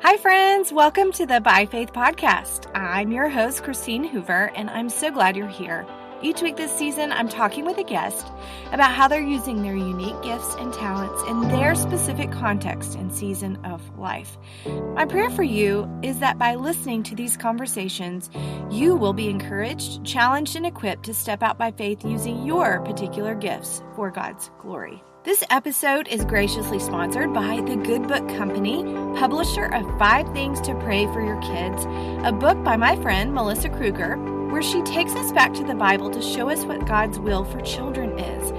Hi, friends. Welcome to the By Faith podcast. I'm your host, Christine Hoover, and I'm so glad you're here. Each week this season, I'm talking with a guest about how they're using their unique gifts and talents in their specific context and season of life. My prayer for you is that by listening to these conversations, you will be encouraged, challenged, and equipped to step out by faith using your particular gifts for God's glory. This episode is graciously sponsored by The Good Book Company, publisher of 5 Things to Pray for Your Kids, a book by my friend Melissa Kruger, where she takes us back to the Bible to show us what God's will for children is,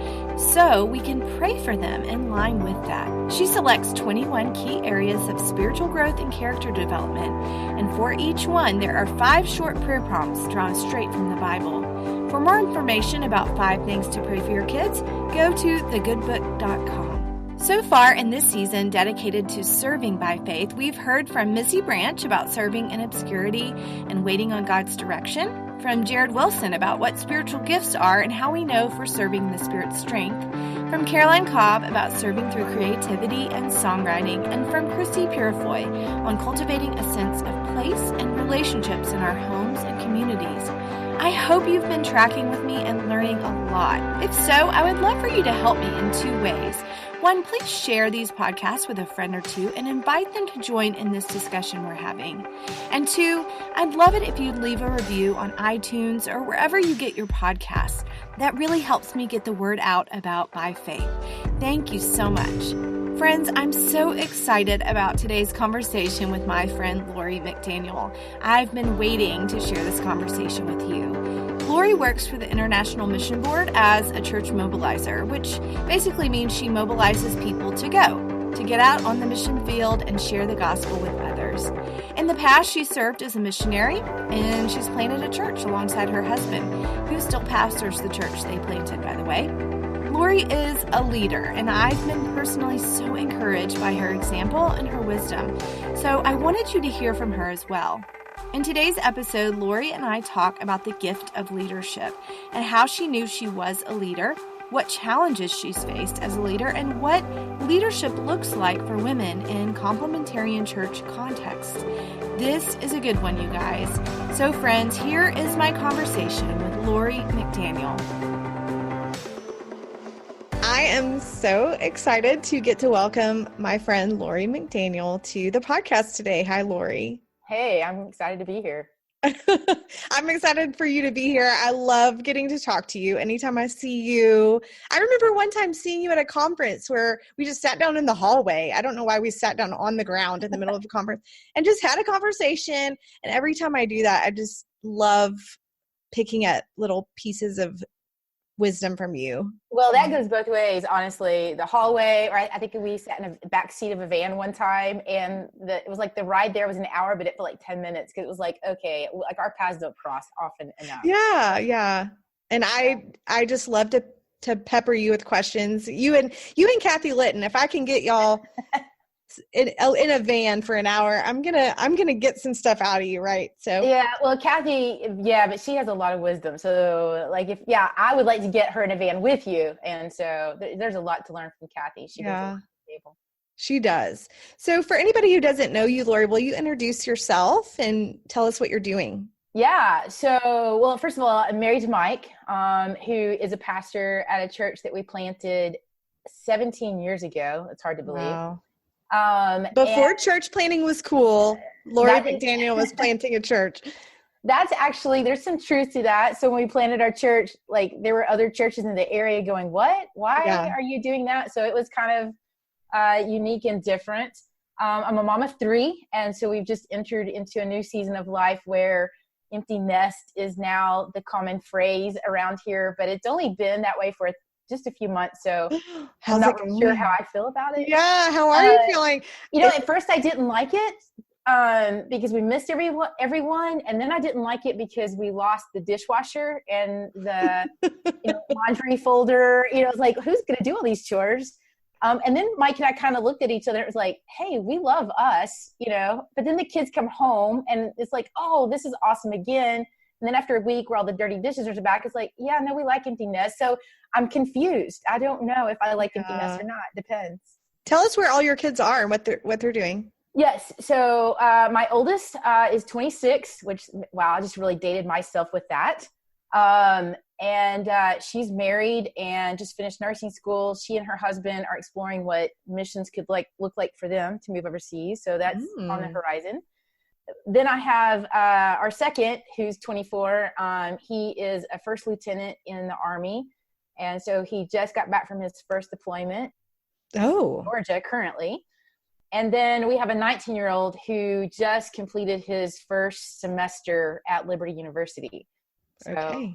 so we can pray for them in line with that. She selects 21 key areas of spiritual growth and character development, and for each one, there are 5 short prayer prompts drawn straight from the Bible. For more information about 5 Things to Pray for Your Kids, go to thegoodbook.com. So far in this season dedicated to serving by faith, we've heard from Missy Branch about serving in obscurity and waiting on God's direction, from Jared Wilson about what spiritual gifts are and how we know if we're serving the Spirit's strength, from Caroline Cobb about serving through creativity and songwriting, and from Christy Purifoy on cultivating a sense of place and relationships in our homes and communities. I hope you've been tracking with me and learning a lot. If so, I would love for you to help me in 2 ways. 1, please share these podcasts with a friend or 2 and invite them to join in this discussion we're having. And 2, I'd love it if you'd leave a review on iTunes or wherever you get your podcasts. That really helps me get the word out about By Faith. Thank you so much. Friends, I'm so excited about today's conversation with my friend Lori McDaniel. I've been waiting to share this conversation with you. Lori works for the International Mission Board as a church mobilizer, which basically means she mobilizes people to go, to get out on the mission field and share the gospel with others. In the past, she served as a missionary, and she's planted a church alongside her husband, who still pastors the church they planted, by the way. Lori is a leader, and I've been personally so encouraged by her example and her wisdom. So I wanted you to hear from her as well. In today's episode, Lori and I talk about the gift of leadership and how she knew she was a leader, what challenges she's faced as a leader, and what leadership looks like for women in complementarian church contexts. This is a good one, you guys. So friends, here is my conversation with Lori McDaniel. I am so excited to get to welcome my friend Lori McDaniel to the podcast today. Hi, Lori. Hey, I'm excited to be here. I'm excited for you to be here. I love getting to talk to you. Anytime I see you, I remember one time seeing you at a conference where we just sat down in the hallway. I don't know why we sat down on the ground in the middle of the conference and just had a conversation. And every time I do that, I just love picking at little pieces of wisdom from you. Well, that goes both ways, honestly. The hallway, or I think we sat in a back seat of a van one time, and it was like the ride there was an hour, but it felt like 10 minutes because it was like, okay, like our paths don't cross often enough. Yeah. And I just love to pepper you with questions. You and Kathy Litton, if I can get y'all in a van for an hour, I'm gonna get some stuff out of you, right? So yeah, well, Kathy, but she has a lot of wisdom. So like, I would like to get her in a van with you, and so there's a lot to learn from Kathy. She brings a lot to the table. She does. So for anybody who doesn't know you, Lori, will you introduce yourself and tell us what you're doing? Yeah. So, well, first of all, I'm married to Mike, who is a pastor at a church that we planted 17 years ago. It's hard to believe. Wow. Before church planting was cool, Lori McDaniel was planting a church. That's actually, there's some truth to that. So when we planted our church, like there were other churches in the area going, what? Why are you doing that? So it was kind of unique and different. I'm a mom of 3. And so we've just entered into a new season of life where empty nest is now the common phrase around here, but it's only been that way for just a few months, so I'm not really sure how I feel about it. Yeah, how are you feeling? At first I didn't like it because we missed everyone, and then I didn't like it because we lost the dishwasher and the laundry folder. It's like, who's going to do all these chores? And then Mike and I kind of looked at each other. It was like, hey, we love us, but then the kids come home and it's like, oh, this is awesome again. And then after a week where all the dirty dishes are back, it's like, yeah, no, we like empty nest. So I'm confused. I don't know if I like empty nest or not. Depends. Tell us where all your kids are and what they're doing. Yes. So my oldest is 26, which, wow, I just really dated myself with that. And she's married and just finished nursing school. She and her husband are exploring what missions could look like for them to move overseas. So that's on the horizon. Then I have our second, who's 24. He is a first lieutenant in the Army. And so he just got back from his first deployment in Georgia currently. And then we have a 19-year-old who just completed his first semester at Liberty University. So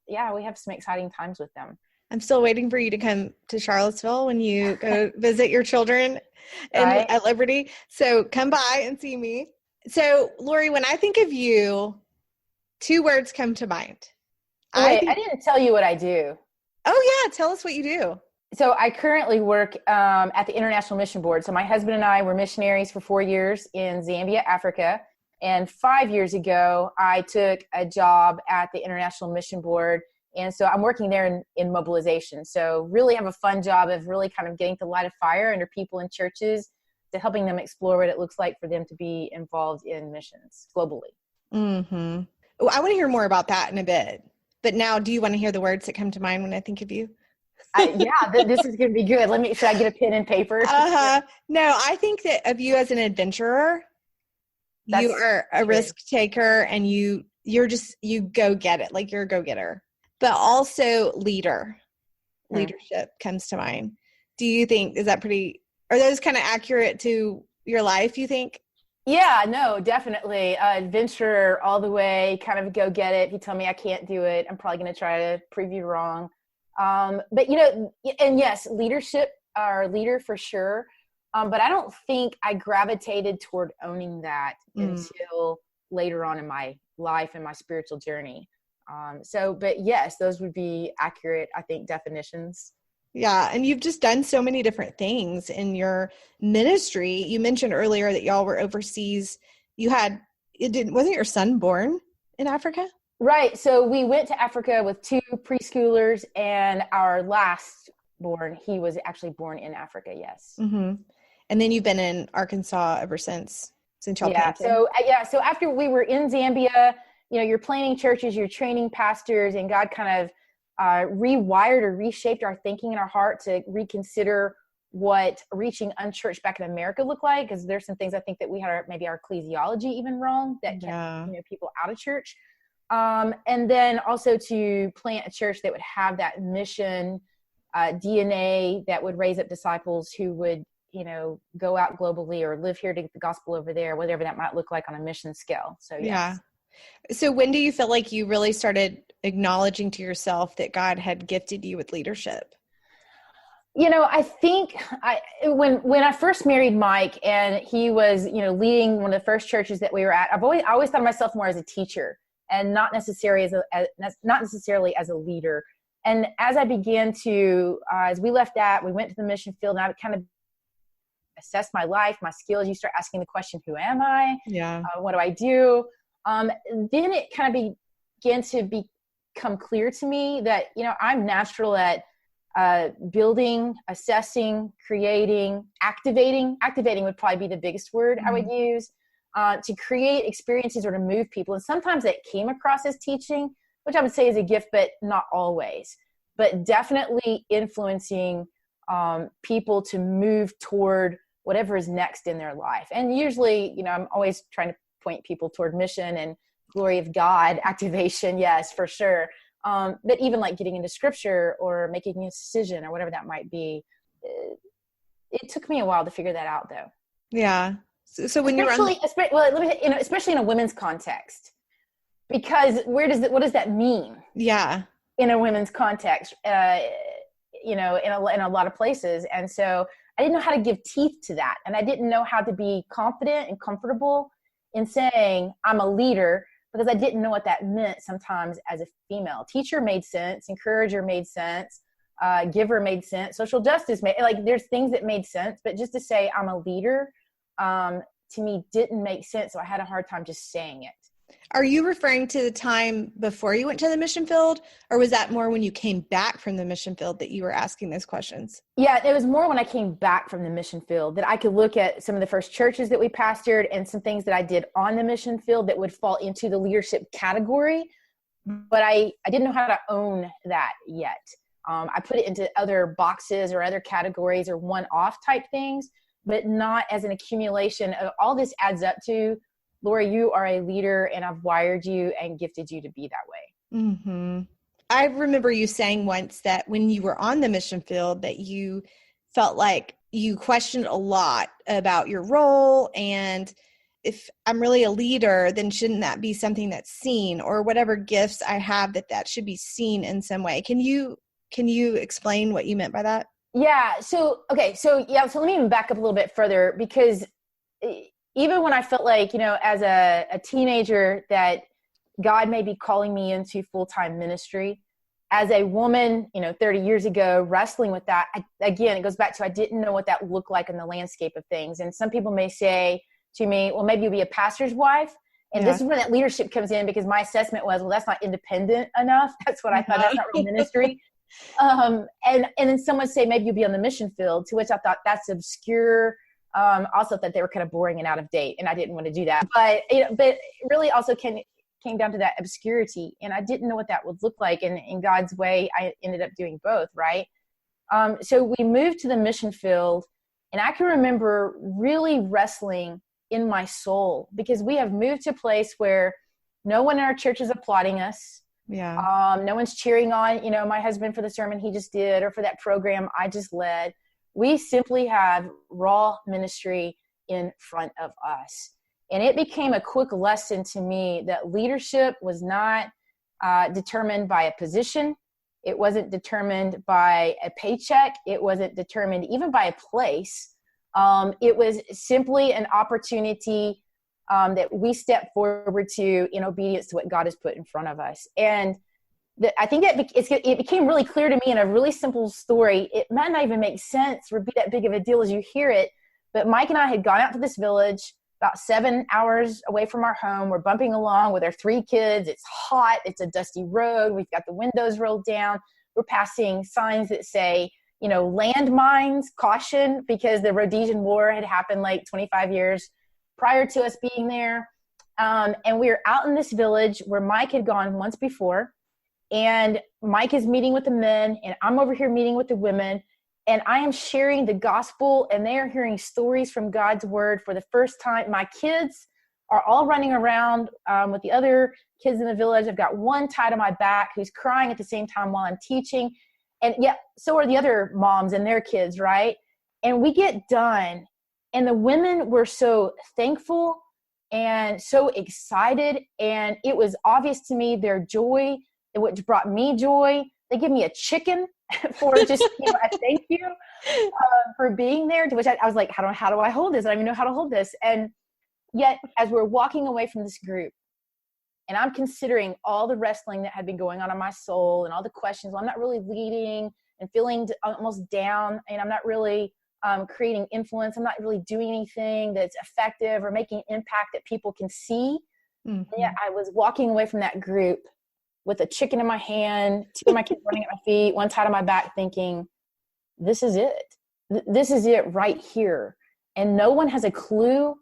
we have some exciting times with them. I'm still waiting for you to come to Charlottesville when you go visit your children at Liberty. So come by and see me. So Lori, when I think of you, 2 words come to mind. I didn't tell you what I do. Oh yeah. Tell us what you do. So I currently work at the International Mission Board. So my husband and I were missionaries for 4 years in Zambia, Africa. And 5 years ago, I took a job at the International Mission Board. And so I'm working there in mobilization. So really have a fun job of really kind of getting to light a fire under people in churches, to helping them explore what it looks like for them to be involved in missions globally. Mm-hmm. Oh, I want to hear more about that in a bit. But now, do you want to hear the words that come to mind when I think of you? This is going to be good. Should I get a pen and paper? No, I think that of you as an adventurer. You are a risk taker, and you go get it. Like, you're a go-getter, but also leader. Leadership comes to mind. Do you think, are those kind of accurate to your life, you think? Yeah, no, definitely. Adventurer all the way, kind of go get it. If you tell me I can't do it, I'm probably going to try to prove you wrong. But and yes, leadership, or leader for sure. But I don't think I gravitated toward owning that until later on in my life and my spiritual journey. But yes, those would be accurate, I think, definitions. Yeah. And you've just done so many different things in your ministry. You mentioned earlier that y'all were overseas. Wasn't your son born in Africa? Right. So we went to Africa with 2 preschoolers, and our last born, he was actually born in Africa. Yes. Mm-hmm. And then you've been in Arkansas ever since y'all planted. So after we were in Zambia, you're planting churches, you're training pastors, and God kind of rewired or reshaped our thinking in our heart to reconsider what reaching unchurched back in America looked like. Because there's some things I think that we had maybe our ecclesiology even wrong that kept people out of church. And then also to plant a church that would have that mission DNA that would raise up disciples who would, go out globally or live here to get the gospel over there, whatever that might look like on a mission scale. So, yes. Yeah. So when do you feel like you really started acknowledging to yourself that God had gifted you with leadership? I think when I first married Mike, and he was, leading one of the first churches that we were at, I always thought of myself more as a teacher and not necessarily as a leader. And as I began to, as we left that, we went to the mission field, and I would kind of assess my life, my skills. You start asking the question, who am I? Yeah. What do I do? Then it kind of began to become clear to me that, I'm natural at building, assessing, creating, activating. Activating would probably be the biggest word I would use, to create experiences or to move people. And sometimes it came across as teaching, which I would say is a gift, but not always. But definitely influencing people to move toward whatever is next in their life. And usually, I'm always trying to point people toward mission and glory of God, activation. Yes, for sure. But even like getting into scripture or making a decision or whatever that might be, it took me a while to figure that out, though. Yeah. So when especially in a women's context, because what does that mean? Yeah. In a women's context, in a lot of places. And so I didn't know how to give teeth to that. And I didn't know how to be confident and comfortable in saying I'm a leader, because I didn't know what that meant sometimes as a female. Teacher made sense, encourager made sense, giver made sense, social justice there's things that made sense, but just to say I'm a leader, to me didn't make sense. So I had a hard time just saying it. Are you referring to the time before you went to the mission field, or was that more when you came back from the mission field that you were asking those questions? Yeah, it was more when I came back from the mission field that I could look at some of the first churches that we pastored and some things that I did on the mission field that would fall into the leadership category. But I didn't know how to own that yet. I put it into other boxes or other categories or one-off type things, but not as an accumulation of all this adds up to, Lori, you are a leader and I've wired you and gifted you to be that way. Mm-hmm. I remember you saying once that when you were on the mission field that you felt like you questioned a lot about your role, and if I'm really a leader, then shouldn't that be something that's seen, or whatever gifts I have that should be seen in some way. Can you explain what you meant by that? Yeah. So let me even back up a little bit further, because even when I felt like, as a teenager that God may be calling me into full-time ministry, as a woman, 30 years ago, wrestling with that, again, it goes back to, I didn't know what that looked like in the landscape of things. And some people may say to me, well, maybe you'll be a pastor's wife. And This is where that leadership comes in, because my assessment was, well, that's not independent enough. That's what I thought. That's not real ministry. And then someone say, maybe you'll be on the mission field, to which I thought that's obscure. Also thought they were kind of boring and out of date, and I didn't want to do that. But it really also came down to that obscurity, and I didn't know what that would look like. And in God's way, I ended up doing both, right? So we moved to the mission field, and I can remember really wrestling in my soul, because we have moved to a place where no one in our church is applauding us. Yeah. No one's cheering on, my husband for the sermon he just did, or for that program I just led. We simply have raw ministry in front of us. And it became a quick lesson to me that leadership was not determined by a position. It wasn't determined by a paycheck. It wasn't determined even by a place. It was simply an opportunity that we step forward to in obedience to what God has put in front of us. And I think it became really clear to me in a really simple story. It might not even make sense or be that big of a deal as you hear it, but Mike and I had gone out to this village about 7 hours away from our home. We're bumping along with our 3 kids. It's hot. It's a dusty road. We've got the windows rolled down. We're passing signs that say, landmines, caution, because the Rhodesian War had happened like 25 years prior to us being there. And we were out in this village where Mike had gone once before. And Mike is meeting with the men, and I'm over here meeting with the women, and I am sharing the gospel, and they are hearing stories from God's word for the first time. My kids are all running around with the other kids in the village. I've got one tied on my back who's crying at the same time while I'm teaching. And yet, so are the other moms and their kids, right? And we get done, and the women were so thankful and so excited, and it was obvious to me their joy, which brought me joy. They give me a chicken for just, a thank you for being there, to which I was like, how do I hold this? I don't even know how to hold this. And yet, as we're walking away from this group, and I'm considering all the wrestling that had been going on in my soul and all the questions, well, I'm not really leading and feeling almost down, and I'm not really creating influence. I'm not really doing anything that's effective or making impact that people can see. Mm-hmm. And yet I was walking away from that group with a chicken in my hand, 2 of my kids running at my feet, one tied on my back, thinking, this is it. This is it right here. And no one has a clue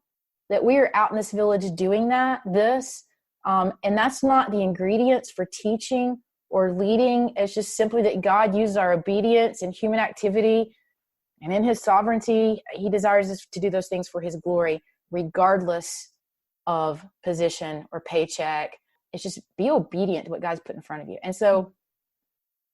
that we are out in this village doing this. And that's not the ingredients for teaching or leading. It's just simply that God uses our obedience and human activity. And in his sovereignty, he desires us to do those things for his glory, regardless of position or paycheck. It's just be obedient to what God's put in front of you. And so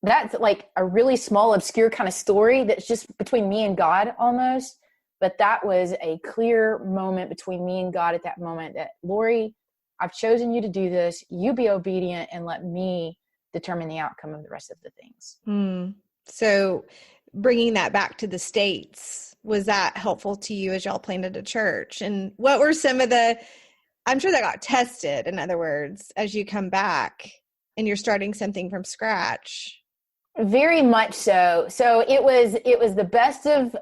that's like a really small, obscure kind of story that's just between me and God almost. But that was a clear moment between me and God at that moment that, Lori, I've chosen you to do this. You be obedient and let me determine the outcome of the rest of the things. So bringing that back to the States, was that helpful to you as y'all planted a church? And what were some of I'm sure that got tested, in other words, as you come back and you're starting something from scratch. Very much so. So it was the best it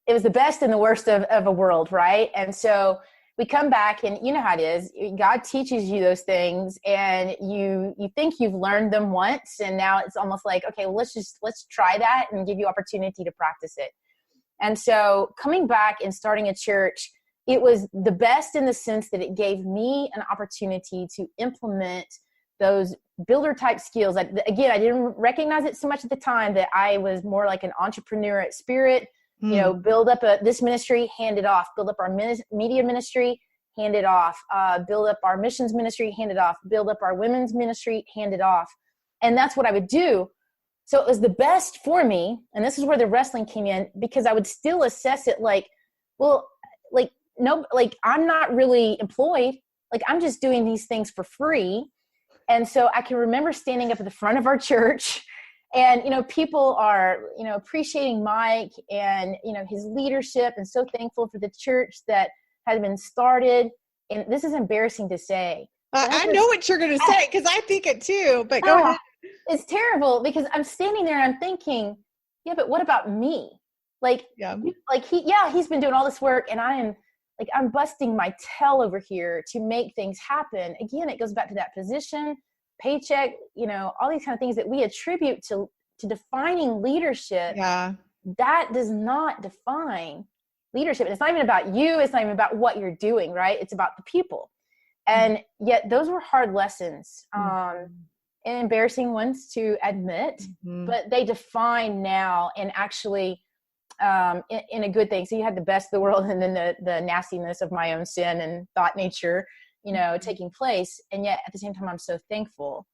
was the best and the worst of a world, right? And so we come back, and you know how it is. God teaches you those things, and you think you've learned them once, and now it's almost like, okay, well, let's try that and give you opportunity to practice it. And so coming back and starting a church, it was the best in the sense that it gave me an opportunity to implement those builder type skills. Again, I didn't recognize it so much at the time, that I was more like an entrepreneur at spirit. Build up this ministry, hand it off. Build up our media ministry, hand it off. Build up our missions ministry, hand it off. Build up our women's ministry, hand it off. And that's what I would do. So it was the best for me. And this is where the wrestling came in, because I would still assess it like, well, like, no, like I'm not really employed. Like I'm just doing these things for free. And so I can remember standing up at the front of our church, and, people are, appreciating Mike and, his leadership, and so thankful for the church that had been started. And this is embarrassing to say. I know what you're going to say, because I think it too, but go ahead. It's terrible, because I'm standing there and I'm thinking, yeah, but what about me? He's been doing all this work, and I'm busting my tail over here to make things happen. Again, it goes back to that position, paycheck, all these kind of things that we attribute to defining leadership. Yeah. That does not define leadership. And it's not even about you. It's not even about what you're doing, right? It's about the people. And yet those were hard lessons, and embarrassing ones to admit, but they define now, and actually, in a good thing. So you had the best of the world, and then the nastiness of my own sin and thought nature, taking place. And yet at the same time, I'm so thankful,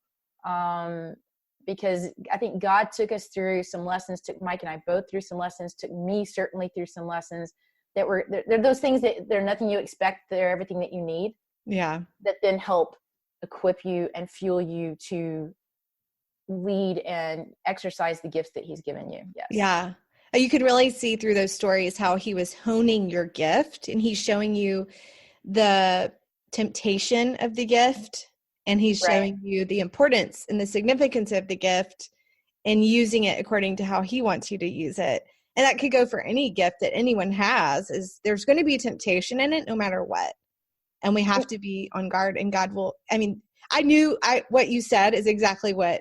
because I think God took us through some lessons, took Mike and I both through some lessons, took me certainly through some lessons that they're those things that they're nothing you expect. They're everything that you need. Yeah. That then help equip you and fuel you to lead and exercise the gifts that he's given you. Yes. Yeah. You could really see through those stories how he was honing your gift, and he's showing you the temptation of the gift, and he's showing you the importance and the significance of the gift, and using it according to how he wants you to use it. And that could go for any gift that anyone has. Is there's going to be temptation in it no matter what. And we have to be on guard, and God will, what you said is exactly what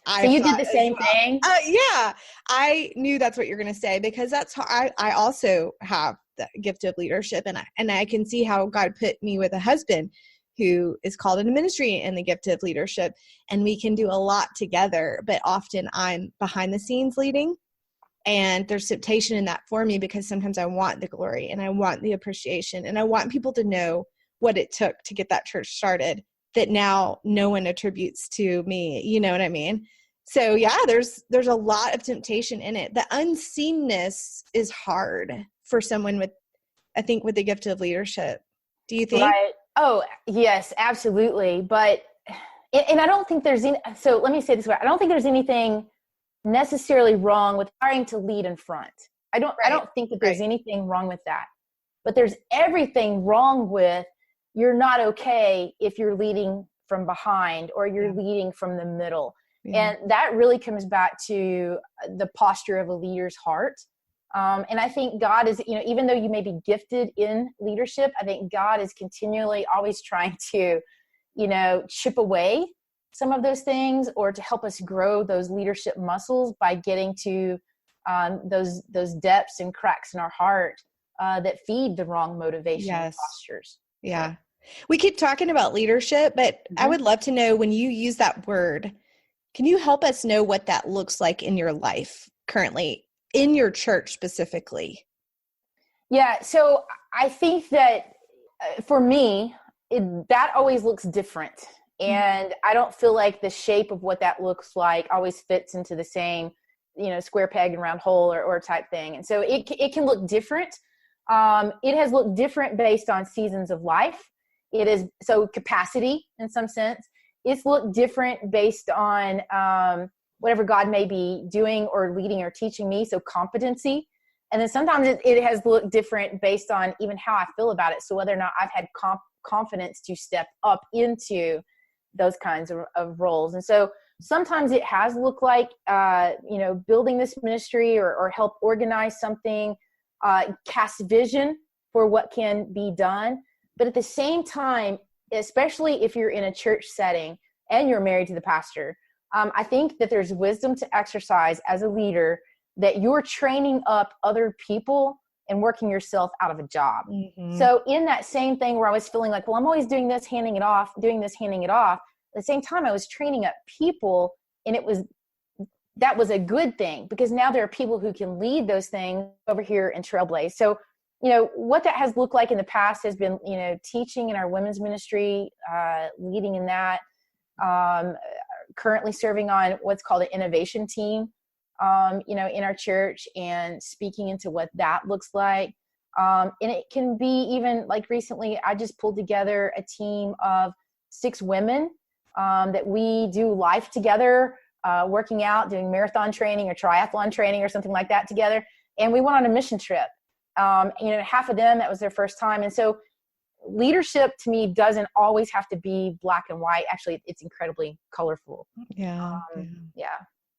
So you did the same thing? Yeah, I knew that's what you're going to say, because that's how I also have the gift of leadership, and I can see how God put me with a husband who is called into ministry in the gift of leadership, and we can do a lot together. But often I'm behind the scenes leading, and there's temptation in that for me, because sometimes I want the glory and I want the appreciation, and I want people to know what it took to get that church started, that now no one attributes to me. You know what I mean? So yeah, there's a lot of temptation in it. The unseenness is hard for someone with the gift of leadership. Do you think? Right. Oh, yes, absolutely. But, and I don't think so let me say it this way. I don't think there's anything necessarily wrong with trying to lead in front. I don't think that there's anything wrong with that. But there's everything wrong with, you're not okay if you're leading from behind, or you're leading from the middle. And that really comes back to the posture of a leader's heart. And I think God is, even though you may be gifted in leadership, I think God is continually always trying to, chip away some of those things, or to help us grow those leadership muscles by getting to those depths and cracks in our heart that feed the wrong motivation and postures. Yeah. We keep talking about leadership, but I would love to know, when you use that word, can you help us know what that looks like in your life currently, in your church specifically? Yeah. So I think that for me, that always looks different. And I don't feel like the shape of what that looks like always fits into the same, square peg and round hole or type thing. And so it can look different. It has looked different based on seasons of life. It is so capacity in some sense. It's looked different based on whatever God may be doing or leading or teaching me. So competency. And then sometimes it has looked different based on even how I feel about it. So whether or not I've had confidence to step up into those kinds of roles. And so sometimes it has looked like, building this ministry or help organize something, cast vision for what can be done. But at the same time, especially if you're in a church setting and you're married to the pastor, I think that there's wisdom to exercise as a leader, that you're training up other people and working yourself out of a job. So in that same thing where I was feeling like, well, I'm always doing this, handing it off, doing this, handing it off. At the same time, I was training up people, and that was a good thing, because now there are people who can lead those things over here and trailblaze. So, what that has looked like in the past has been, teaching in our women's ministry, leading in that, currently serving on what's called an innovation team, in our church, and speaking into what that looks like. And it can be even like recently, I just pulled together a team of 6 women that we do life together, working out, doing marathon training or triathlon training or something like that together. And we went on a mission trip. Half of them, that was their first time. And so leadership to me doesn't always have to be black and white. Actually, it's incredibly colorful. Yeah.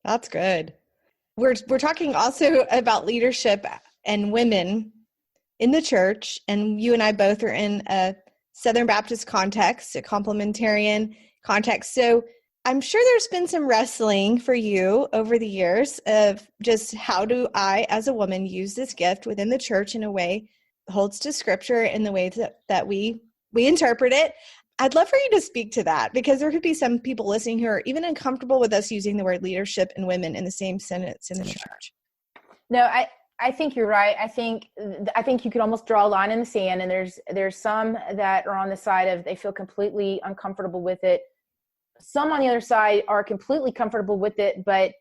That's good. We're talking also about leadership and women in the church, and you and I both are in a Southern Baptist context, a complementarian context. So I'm sure there's been some wrestling for you over the years of just, how do I, as a woman, use this gift within the church in a way that holds to Scripture in the way that we interpret it. I'd love for you to speak to that, because there could be some people listening who are even uncomfortable with us using the word leadership and women in the same sentence in the church. No, I think you're right. I think you could almost draw a line in the sand, and there's some that are on the side of they feel completely uncomfortable with it. Some on the other side are completely comfortable with it, but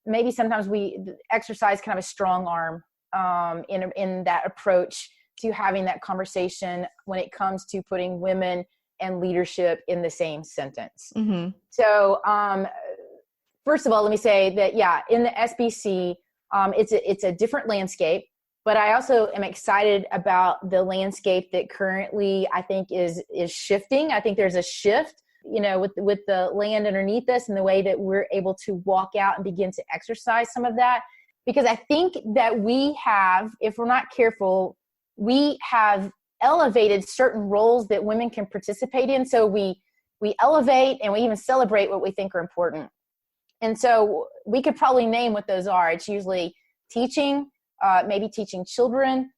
maybe sometimes we exercise kind of a strong arm in that approach to having that conversation when it comes to putting women and leadership in the same sentence. So first of all, let me say that, in the SBC, it's a different landscape, but I also am excited about the landscape that currently I think is shifting. I think there's a shift, with the land underneath us, and the way that we're able to walk out and begin to exercise some of that. Because I think that we have, if we're not careful, we have elevated certain roles that women can participate in. So we elevate and we even celebrate what we think are important. And so we could probably name what those are. It's usually teaching, maybe teaching children,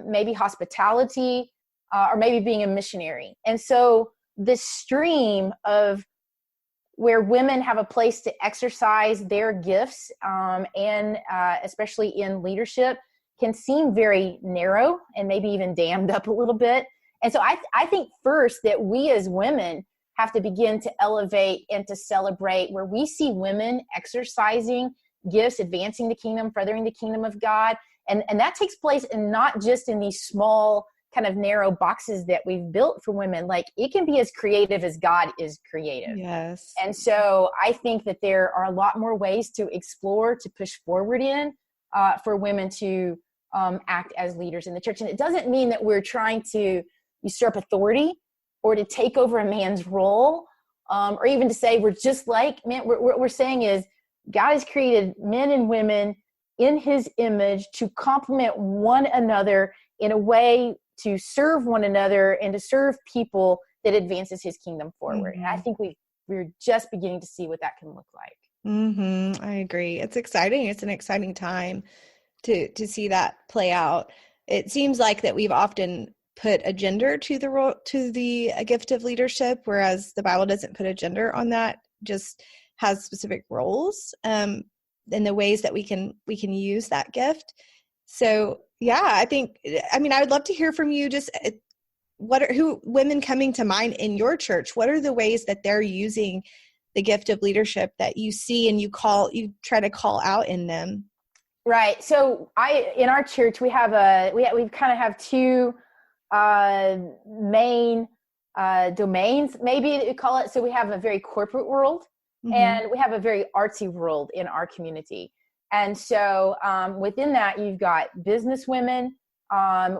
maybe hospitality, or maybe being a missionary. And so this stream of where women have a place to exercise their gifts, and especially in leadership, can seem very narrow and maybe even dammed up a little bit. And so I think first that we as women have to begin to elevate and to celebrate where we see women exercising gifts, advancing the kingdom, furthering the kingdom of God. And that takes place and not just in these small kind of narrow boxes that we've built for women. Like, it can be as creative as God is creative. Yes. And so I think that there are a lot more ways to explore, to push forward in, for women to act as leaders in the church. And it doesn't mean that we're trying to usurp authority or to take over a man's role, or even to say we're just like men. What we're saying is God has created men and women in his image to complement one another in a way to serve one another and to serve people that advances his kingdom forward. And I think we're just beginning to see what that can look like. I agree. It's exciting. It's an exciting time to see that play out. It seems like that we've often put a gender to the role, to the gift of leadership, whereas the Bible doesn't put a gender on that, just has specific roles in the ways that we can use that gift. So I would love to hear from you. Just who women coming to mind in your church, what are the ways that they're using the gift of leadership that you see and you try to call out in them? Right. So in our church, we kind of have two main domains, maybe you call it. So we have a very corporate world, and we have a very artsy world in our community. And so within that, you've got business women.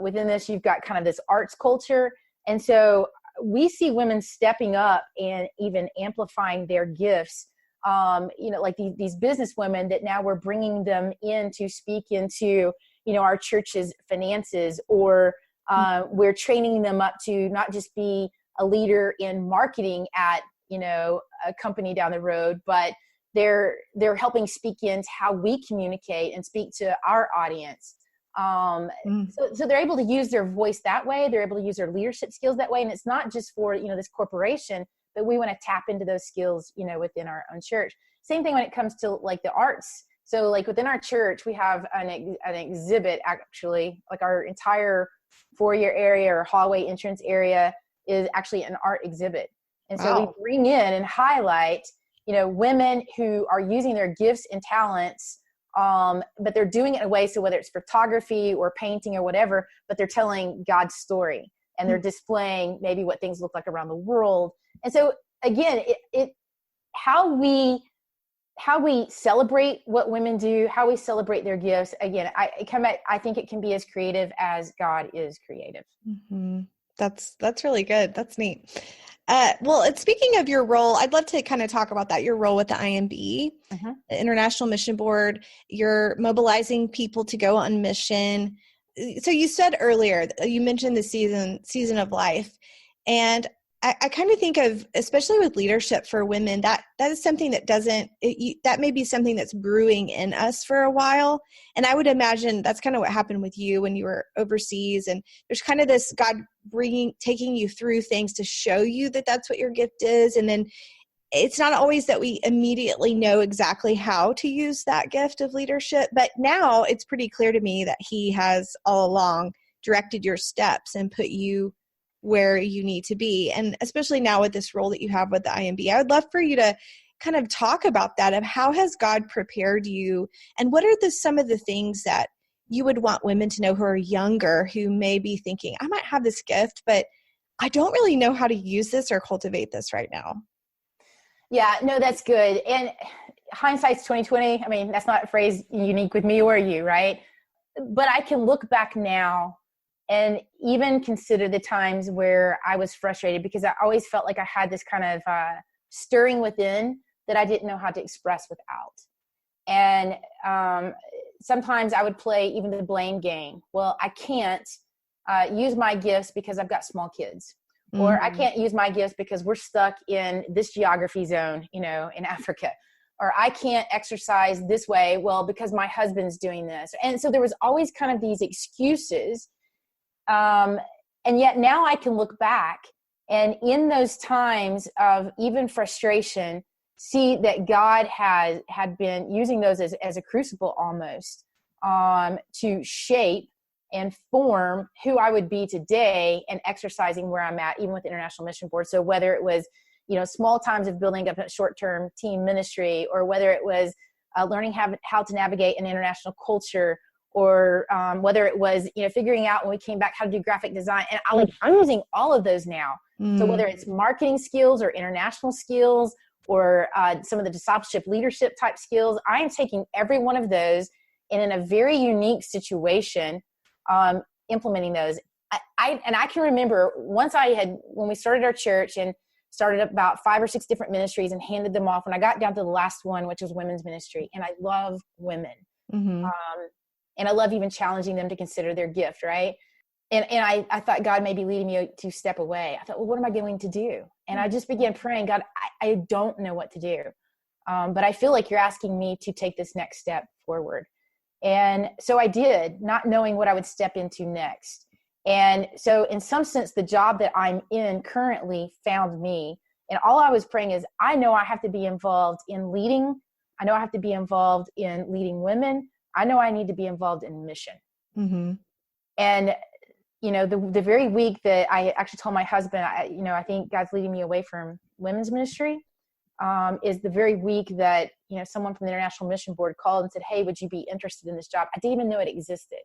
Within this, you've got kind of this arts culture. And so we see women stepping up and even amplifying their gifts. Like these business women that now we're bringing them in to speak into, our church's finances, or We're training them up to not just be a leader in marketing at, a company down the road, but they're helping speak into how we communicate and speak to our audience. So they're able to use their voice that way. They're able to use their leadership skills that way. And it's not just for, this corporation, but we want to tap into those skills, within our own church. Same thing when it comes to like the arts. So like within our church, we have an exhibit, actually, like our entire foyer area or hallway entrance area is actually an art exhibit. And so we bring in and highlight, women who are using their gifts and talents, but they're doing it in a way, so whether it's photography or painting or whatever, but they're telling God's story and they're displaying maybe what things look like around the world. And so again, how we celebrate what women do, how we celebrate their gifts. Again, I think it can be as creative as God is creative. Mm-hmm. That's really good. That's neat. Well, speaking of your role, I'd love to kind of talk about that, your role with the IMB, the International Mission Board. You're mobilizing people to go on mission. So you said earlier, you mentioned the season of life. And I kind of think of, especially with leadership for women, that is something that that may be something that's brewing in us for a while. And I would imagine that's kind of what happened with you when you were overseas. And there's kind of this God taking you through things to show you that that's what your gift is. And then it's not always that we immediately know exactly how to use that gift of leadership. But now it's pretty clear to me that He has all along directed your steps and put you where you need to be. And especially now with this role that you have with the IMB, I would love for you to kind of talk about that, of how has God prepared you, and what are some of the things that you would want women to know who are younger, who may be thinking, I might have this gift, but I don't really know how to use this or cultivate this right now. Yeah, no, that's good. And hindsight's 2020. I mean, that's not a phrase unique with me or you, right? But I can look back now and even consider the times where I was frustrated, because I always felt like I had this kind of stirring within that I didn't know how to express without. And sometimes I would play even the blame game. Well, I can't use my gifts because I've got small kids. Or I can't use my gifts because we're stuck in this geography zone, in Africa. Or I can't exercise this way, well, because my husband's doing this. And so there was always kind of these excuses. And yet now I can look back, and in those times of even frustration, see that God had been using those as a crucible almost, to shape and form who I would be today, and exercising where I'm at, even with the International Mission Board. So whether it was, small times of building up a short-term team ministry, or whether it was learning how to navigate an international culture, or whether it was, figuring out when we came back how to do graphic design. And I'm using all of those now. So whether it's marketing skills or international skills, or some of the discipleship leadership type skills, I am taking every one of those, and in a very unique situation, implementing those. I can remember when we started our church and started about 5 or 6 different ministries and handed them off, when I got down to the last one, which was women's ministry. And I love women. And I love even challenging them to consider their gift, right? And I thought God may be leading me to step away. I thought, well, what am I going to do? And I just began praying, God, I don't know what to do. But I feel like you're asking me to take this next step forward. And so I did, not knowing what I would step into next. And so in some sense, the job that I'm in currently found me. And all I was praying is, I know I have to be involved in leading. I know I have to be involved in leading women. I know I need to be involved in mission. And, the very week that I actually told my husband, I think God's leading me away from women's ministry, is the very week that, someone from the International Mission Board called and said, hey, would you be interested in this job? I didn't even know it existed.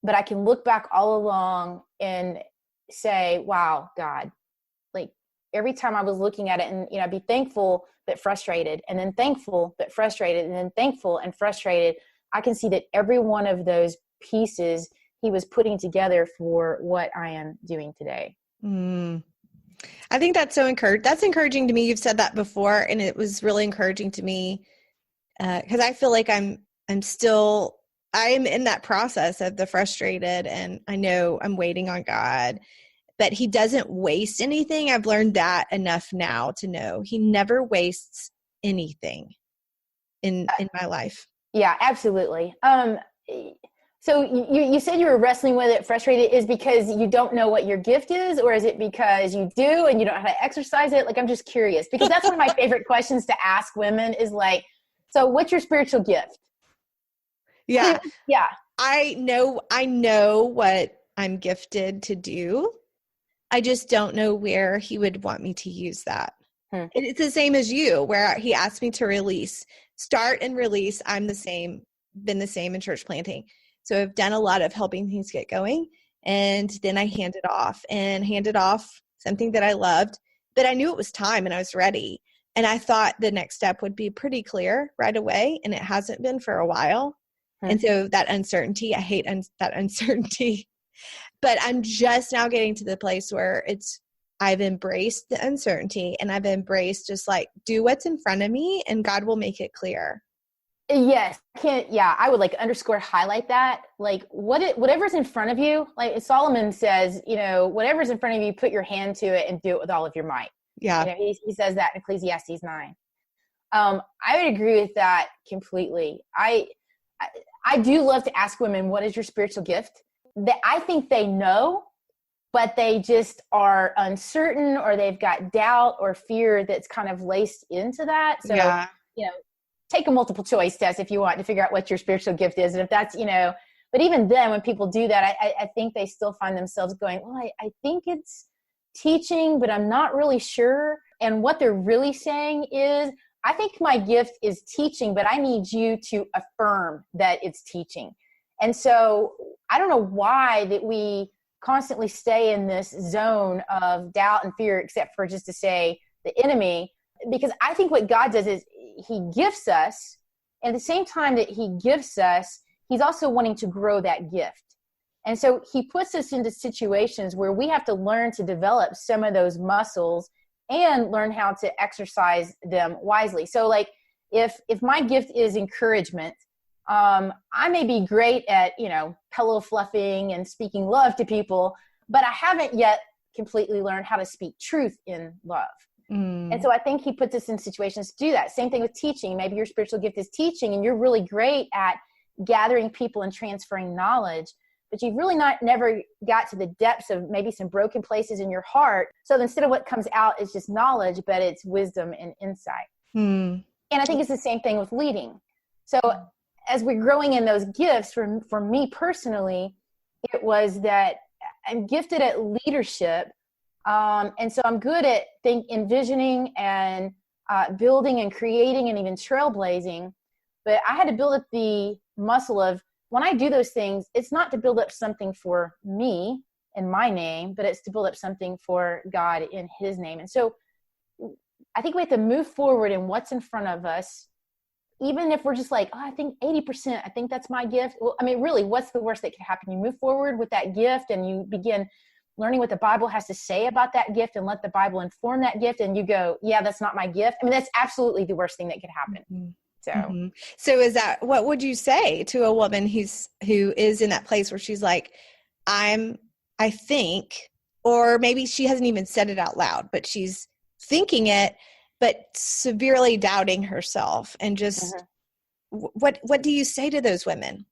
But I can look back all along and say, wow, God, like every time I was looking at it, and, I'd be thankful but frustrated, and then thankful but frustrated, and then thankful and frustrated. I can see that every one of those pieces He was putting together for what I am doing today. I think that's that's encouraging to me. You've said that before, and it was really encouraging to me, because I feel like I'm still I'm in that process of the frustrated, and I know I'm waiting on God, but he doesn't waste anything. I've learned that enough now to know he never wastes anything in my life. Yeah, absolutely. So you said you were wrestling with it, frustrated, is because you don't know what your gift is, or is it because you do and you don't know how to exercise it? Like, I'm just curious, because that's one of my favorite questions to ask women is like, so what's your spiritual gift? Yeah. Yeah. I know what I'm gifted to do. I just don't know where he would want me to use that. It's the same as you, where he asked me to start and release. I'm been the same in church planting. So I've done a lot of helping things get going. And then I handed off something that I loved, but I knew it was time and I was ready. And I thought the next step would be pretty clear right away. And it hasn't been for a while. And so that uncertainty, I hate that uncertainty, but I'm just now getting to the place where I've embraced the uncertainty, and I've embraced just like, do what's in front of me and God will make it clear. Yes. I would like underscore highlight that. Like whatever's in front of you, like Solomon says, whatever's in front of you, put your hand to it and do it with all of your might. Yeah. He says that in Ecclesiastes 9. I would agree with that completely. I do love to ask women, what is your spiritual gift? That I think they know, but they just are uncertain, or they've got doubt or fear that's kind of laced into that. So, take a multiple choice test if you want to figure out what your spiritual gift is. And if that's, but even then, when people do that, I think they still find themselves going, well, I think it's teaching, but I'm not really sure. And what they're really saying is, I think my gift is teaching, but I need you to affirm that it's teaching. And so I don't know why that we constantly stay in this zone of doubt and fear, except for just to say the enemy, because I think what God does is he gifts us. And at the same time that he gifts us, he's also wanting to grow that gift. And so he puts us into situations where we have to learn to develop some of those muscles and learn how to exercise them wisely. So like if my gift is encouragement, I may be great at, pillow fluffing and speaking love to people, but I haven't yet completely learned how to speak truth in love. And so I think he puts us in situations to do that. Same thing with teaching. Maybe your spiritual gift is teaching and you're really great at gathering people and transferring knowledge, but you've really never got to the depths of maybe some broken places in your heart. So instead of what comes out is just knowledge, but it's wisdom and insight. And I think it's the same thing with leading. So as we're growing in those gifts, for me personally, it was that I'm gifted at leadership. And so I'm good at envisioning and building and creating and even trailblazing. But I had to build up the muscle of, when I do those things, it's not to build up something for me in my name, but it's to build up something for God in his name. And so I think we have to move forward in what's in front of us, even if we're just like, I think 80%, I think that's my gift. Well, I mean, really, what's the worst that could happen? You move forward with that gift and you begin learning what the Bible has to say about that gift and let the Bible inform that gift. And you go, yeah, that's not my gift. I mean, that's absolutely the worst thing that could happen. So is that, what would you say to a woman who is in that place where she's like, I think, or maybe she hasn't even said it out loud, but she's thinking it, but severely doubting herself, and just what do you say to those women?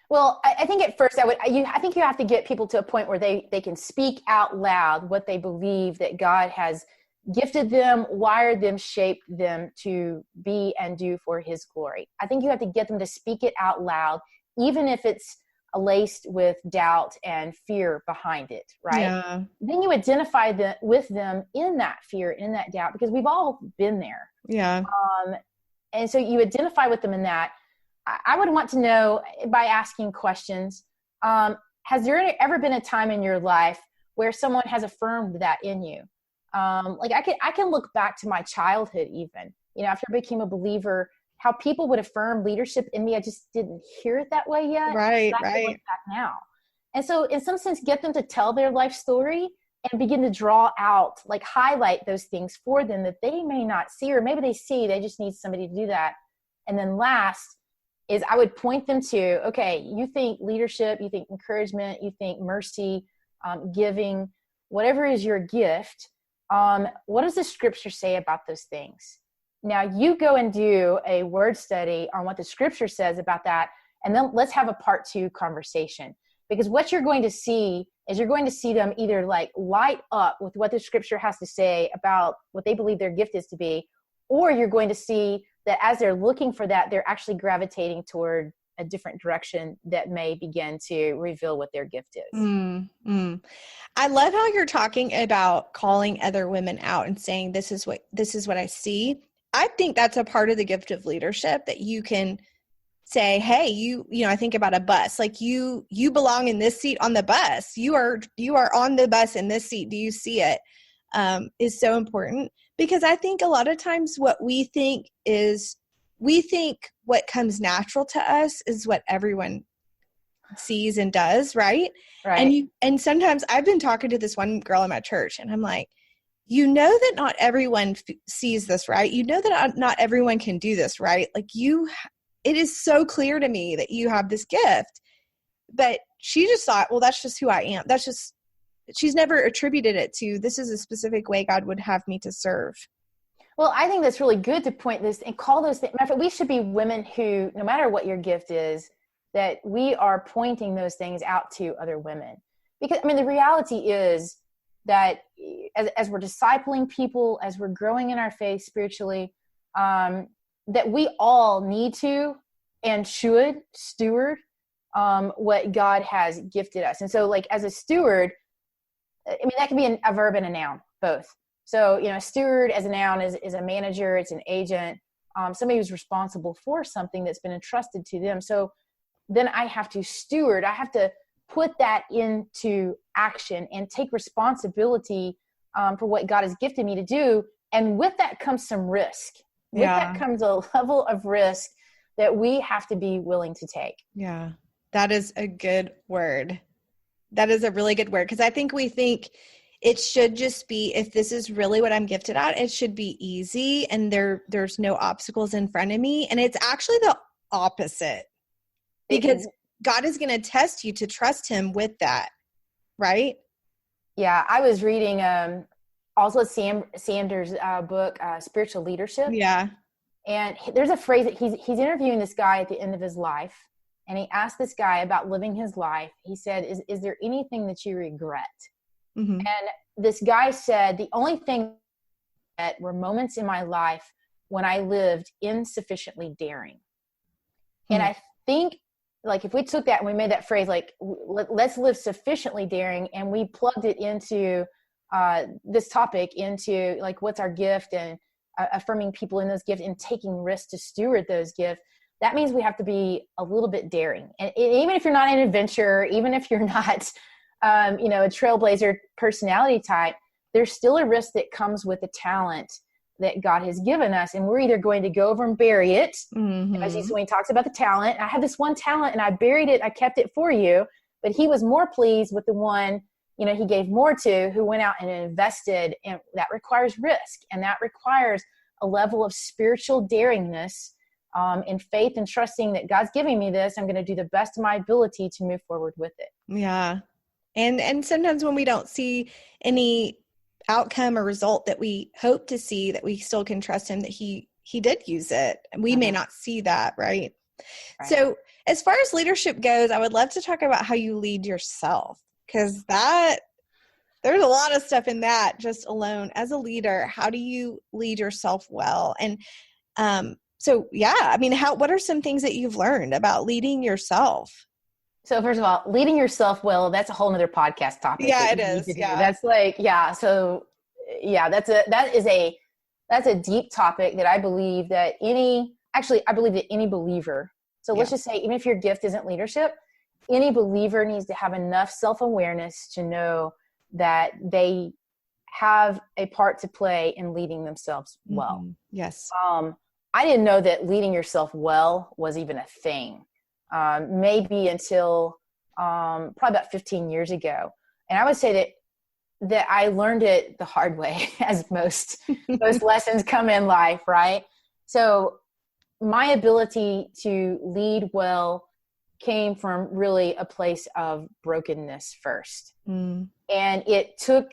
Well, I think at first I think you have to get people to a point where they can speak out loud what they believe that God has gifted them, wired them, shaped them to be and do for his glory. I think you have to get them to speak it out loud, even if it's laced with doubt and fear behind it, right? Yeah. Then you identify with them in that fear, in that doubt, because we've all been there. Yeah. And so you identify with them in that. I would want to know, by asking questions, has there ever been a time in your life where someone has affirmed that in you? Like I can look back to my childhood, even, after I became a believer, how people would affirm leadership in me. I just didn't hear it that way yet. Right. But I can look back now. And so in some sense, get them to tell their life story and begin to draw out, like highlight those things for them that they may not see, or maybe they see, they just need somebody to do that. And then last, is I would point them to, okay, you think leadership, you think encouragement, you think mercy, giving, whatever is your gift. What does the scripture say about those things? Now you go and do a word study on what the scripture says about that. And then let's have a part 2 conversation, because what you're going to see is you're going to see them either like light up with what the scripture has to say about what they believe their gift is to be, or you're going to see that as they're looking for that, they're actually gravitating toward a different direction that may begin to reveal what their gift is. I love how you're talking about calling other women out and saying, this is what I see. I think that's a part of the gift of leadership, that you can say, hey, you know, I think about a bus, like you belong in this seat on the bus. You are on the bus in this seat. Do you see it? Is so important, because I think a lot of times what we think what comes natural to us is what everyone sees and does. Right. And sometimes I've been talking to this one girl in my church, and I'm like, you know, that not everyone sees this, right? You know, that not everyone can do this, right? Like it is so clear to me that you have this gift, but she just thought, well, that's just who I am. She's never attributed it to, this is a specific way God would have me to serve. Well, I think that's really good to point this and call those things. Matter of fact, we should be women who, no matter what your gift is, that we are pointing those things out to other women. Because, I mean, the reality is that as we're discipling people, as we're growing in our faith spiritually, that we all need to and should steward what God has gifted us. And so, like, as a steward, I mean, that can be a verb and a noun, both. So, you know, steward as a noun is a manager, it's an agent, somebody who's responsible for something that's been entrusted to them. So then I have to steward, I have to put that into action and take responsibility for what God has gifted me to do. And with that comes some risk. With that comes a level of risk that we have to be willing to take. Yeah, that is a good word. That is a really good word, because I think we think it should just be, if this is really what I'm gifted at, it should be easy and there's no obstacles in front of me. And it's actually the opposite, because God is going to test you to trust him with that, right? Yeah, I was reading also Sam Sanders' book, Spiritual Leadership. Yeah. And there's a phrase that he's interviewing this guy at the end of his life. And he asked this guy about living his life. He said, is there anything that you regret? Mm-hmm. And this guy said, the only thing that were moments in my life when I lived insufficiently daring. Mm-hmm. And I think, like, if we took that and we made that phrase, like, let's live sufficiently daring, and we plugged it into this topic, into, like, what's our gift, and affirming people in those gifts and taking risks to steward those gifts, that means we have to be a little bit daring. And even if you're not an adventurer, even if you're not, a trailblazer personality type, there's still a risk that comes with the talent that God has given us. And we're either going to go over and bury it, mm-hmm. as when he talks about the talent, I have this one talent and I buried it, I kept it for you. But he was more pleased with the one, he gave more to, who went out and invested. And that requires risk. And that requires a level of spiritual daringness, in faith and trusting that God's giving me this. I'm going to do the best of my ability to move forward with it. Yeah. And sometimes when we don't see any outcome or result that we hope to see, that we still can trust him that he did use it. And we may not see that, right? So as far as leadership goes, I would love to talk about how you lead yourself, because there's a lot of stuff in that just alone. As a leader, how do you lead yourself well? And what are some things that you've learned about leading yourself? So first of all, leading yourself well, that's a whole nother podcast topic. Yeah, it is. Yeah. That's that's a deep topic that I believe that any believer, so let's just say, even if your gift isn't leadership, any believer needs to have enough self-awareness to know that they have a part to play in leading themselves well. Mm-hmm. Yes. I didn't know that leading yourself well was even a thing. Maybe until probably about 15 years ago. And I would say that I learned it the hard way, as most lessons come in life, right? So my ability to lead well came from really a place of brokenness first. And it took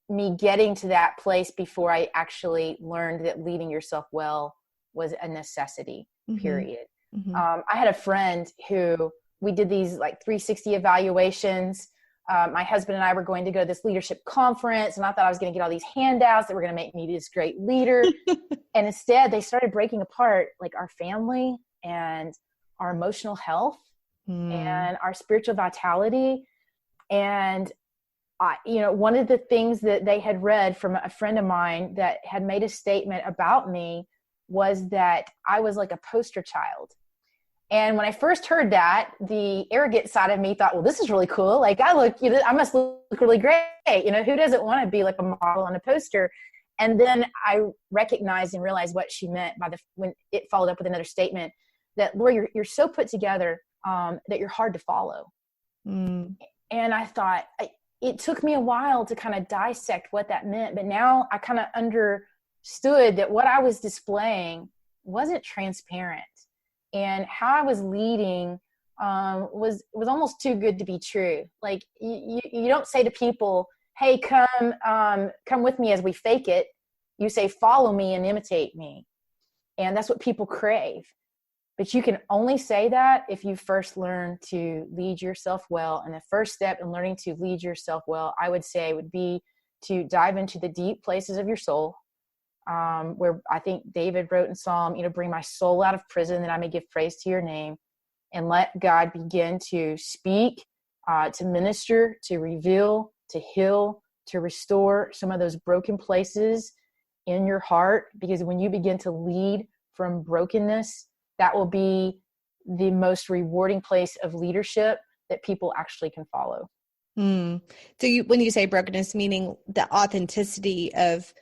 me getting to that place before I actually learned that leading yourself well was a necessity, period. I had a friend who we did these like 360 evaluations. My husband and I were going to go to this leadership conference, and I thought I was going to get all these handouts that were going to make me this great leader. And instead they started breaking apart like our family and our emotional health and our spiritual vitality. And one of the things that they had read from a friend of mine that had made a statement about me was that I was like a poster child. And when I first heard that, the arrogant side of me thought, well, this is really cool. Like I must look really great. Who doesn't want to be like a model on a poster? And then I recognized and realized what she meant when it followed up with another statement that, Lord, you're so put together that you're hard to follow. And I thought, it took me a while to kind of dissect what that meant, but now I kind of understood that what I was displaying wasn't transparent, and how I was leading was almost too good to be true. Like you don't say to people, hey, come with me as we fake it. You say, follow me and imitate me. And that's what people crave. But you can only say that if you first learn to lead yourself well. And the first step in learning to lead yourself well, I would say, would be to dive into the deep places of your soul, where I think David wrote in Psalm, bring my soul out of prison that I may give praise to your name, and let God begin to speak, to minister, to reveal, to heal, to restore some of those broken places in your heart. Because when you begin to lead from brokenness, that will be the most rewarding place of leadership that people actually can follow. So when you say brokenness, meaning the authenticity of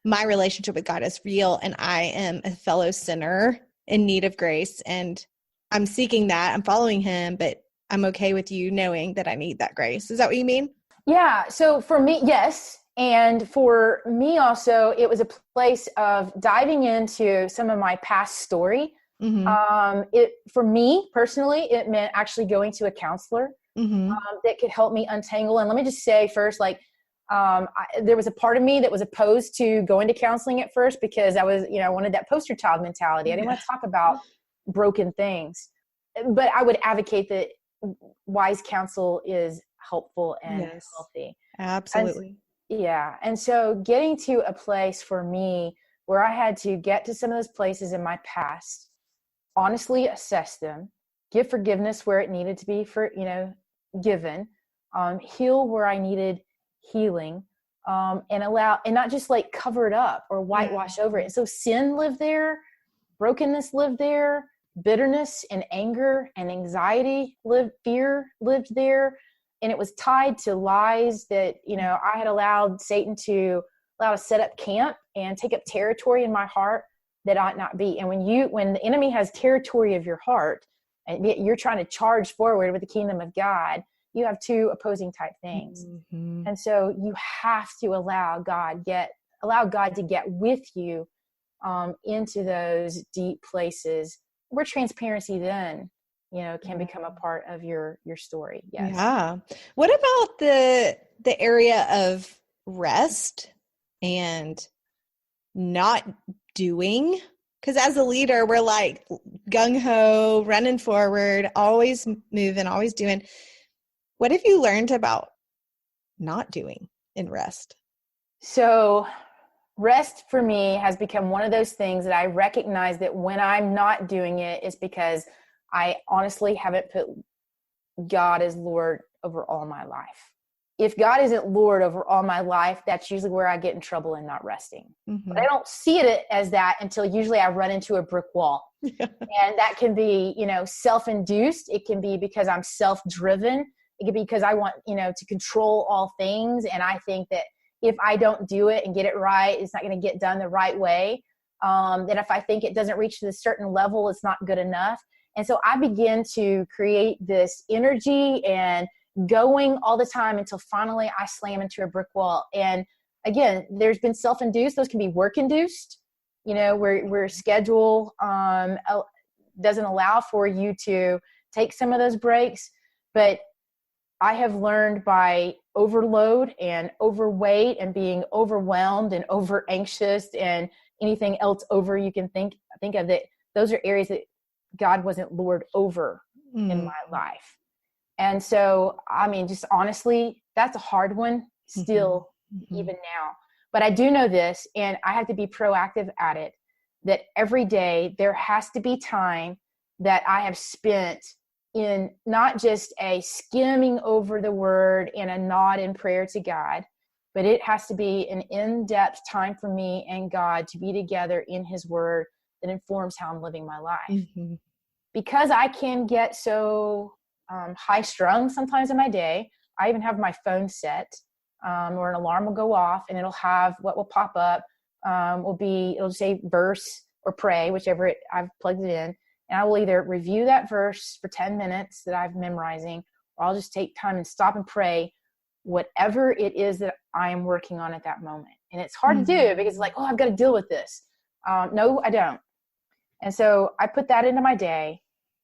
my relationship with God is real, and I am a fellow sinner in need of grace, and I'm seeking that. I'm following him, but I'm okay with you knowing that I need that grace. Is that what you mean? Yeah. So for me, yes. And for me also, it was a place of diving into some of my past story. For me personally, it meant actually going to a counselor that could help me untangle. And let me just say first, there was a part of me that was opposed to going to counseling at first, because I was, I wanted that poster child mentality. I didn't want to talk about broken things, but I would advocate that wise counsel is helpful and healthy. Absolutely. And so getting to a place for me where I had to get to some of those places in my past, honestly assess them, give forgiveness where it needed to be given, heal where I needed healing, and not just like cover it up or whitewash over it. And so sin lived there, brokenness lived there, bitterness and anger and anxiety fear lived there. And it was tied to lies that, I had allowed Satan to set up camp and take up territory in my heart that ought not be. And when the enemy has territory of your heart and you're trying to charge forward with the kingdom of God, you have two opposing type things. And so you have to allow God to get with you into those deep places where transparency then, can become a part of your story. Yes. Yeah. What about the area of rest and not doing? Because as a leader, we're like gung-ho, running forward, always moving, always doing. What have you learned about not doing in rest? So rest for me has become one of those things that I recognize that when I'm not doing it, it's because I honestly haven't put God as Lord over all my life. If God isn't Lord over all my life, that's usually where I get in trouble in not resting. But I don't see it as that until usually I run into a brick wall. And that can be, self-induced. It can be because I'm self-driven. It could be because I want, to control all things. And I think that if I don't do it and get it right, it's not going to get done the right way. That if I think it doesn't reach to a certain level, it's not good enough. And so I begin to create this energy and going all the time until finally I slam into a brick wall. And again, there's been self-induced. Those can be work-induced. where schedule doesn't allow for you to take some of those breaks. But I have learned by overload and overweight and being overwhelmed and over anxious and anything else over you can think of, that those are areas that God wasn't Lord over in my life. And so, I mean, just honestly, that's a hard one still, even now. But I do know this, and I have to be proactive at it, that every day there has to be time that I have spent in not just a skimming over the word and a nod in prayer to God, but it has to be an in-depth time for me and God to be together in his word that informs how I'm living my life. Because I can get so high strung sometimes in my day, I even have my phone set or an alarm will go off and it'll have what will pop up it'll say verse or pray, whichever I've plugged it in. And I will either review that verse for 10 minutes that I'm memorizing, or I'll just take time and stop and pray whatever it is that I am working on at that moment. And it's hard to do because it's like, oh, I've got to deal with this. No, I don't. And so I put that into my day.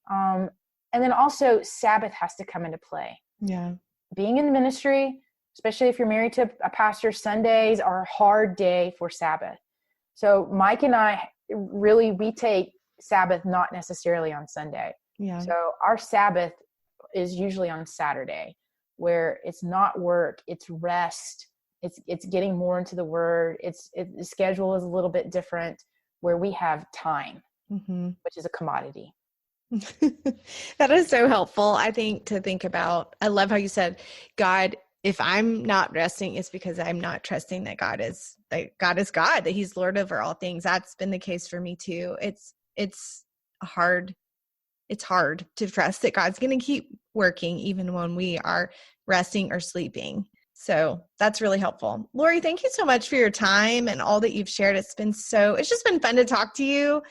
And then also Sabbath has to come into play. Yeah. Being in the ministry, especially if you're married to a pastor, Sundays are a hard day for Sabbath. So Mike and I we take Sabbath not necessarily on Sunday. Yeah. So our Sabbath is usually on Saturday, where it's not work, it's rest, it's getting more into the word. The schedule is a little bit different, where we have time, which is a commodity. That is so helpful, I think, to think about. I love how you said, God, if I'm not resting, it's because I'm not trusting that God is God, that he's Lord over all things. That's been the case for me too. It's hard to trust that God's going to keep working even when we are resting or sleeping. So that's really helpful. Lori, thank you so much for your time and all that you've shared. It's just been fun to talk to you.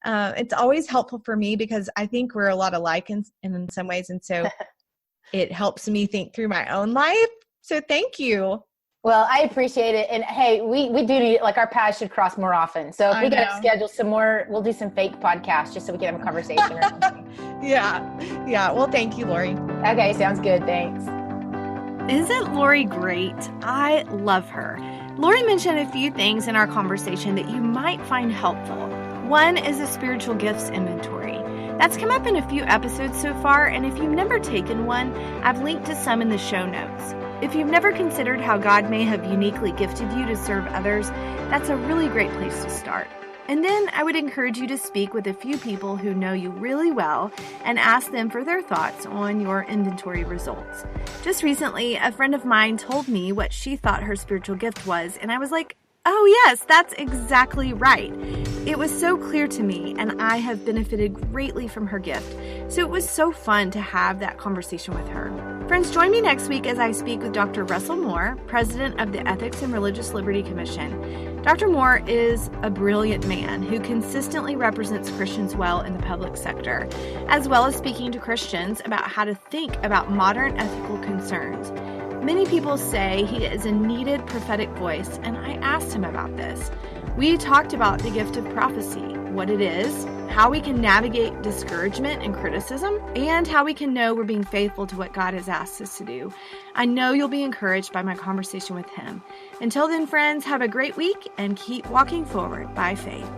It's always helpful for me because I think we're a lot alike in some ways. And so it helps me think through my own life. So thank you. Well, I appreciate it. And hey, we do need, like, our paths should cross more often. So if we got to schedule some more, we'll do some fake podcasts just so we can have a conversation or something. Yeah. Well, thank you, Lori. Okay. Sounds good. Thanks. Isn't Lori great? I love her. Lori mentioned a few things in our conversation that you might find helpful. One is a spiritual gifts inventory. That's come up in a few episodes so far, and if you've never taken one, I've linked to some in the show notes. If you've never considered how God may have uniquely gifted you to serve others, that's a really great place to start. And then I would encourage you to speak with a few people who know you really well and ask them for their thoughts on your inventory results. Just recently, a friend of mine told me what she thought her spiritual gift was, and I was like, oh yes, that's exactly right. It was so clear to me, and I have benefited greatly from her gift. So it was so fun to have that conversation with her. Friends, join me next week as I speak with Dr. Russell Moore, president of the Ethics and Religious Liberty Commission. Dr. Moore is a brilliant man who consistently represents Christians well in the public sector, as well as speaking to Christians about how to think about modern ethical concerns. Many people say he is a needed prophetic voice, and I asked him about this. We talked about the gift of prophecy, what it is, how we can navigate discouragement and criticism, and how we can know we're being faithful to what God has asked us to do. I know you'll be encouraged by my conversation with him. Until then, friends, have a great week and keep walking forward by faith.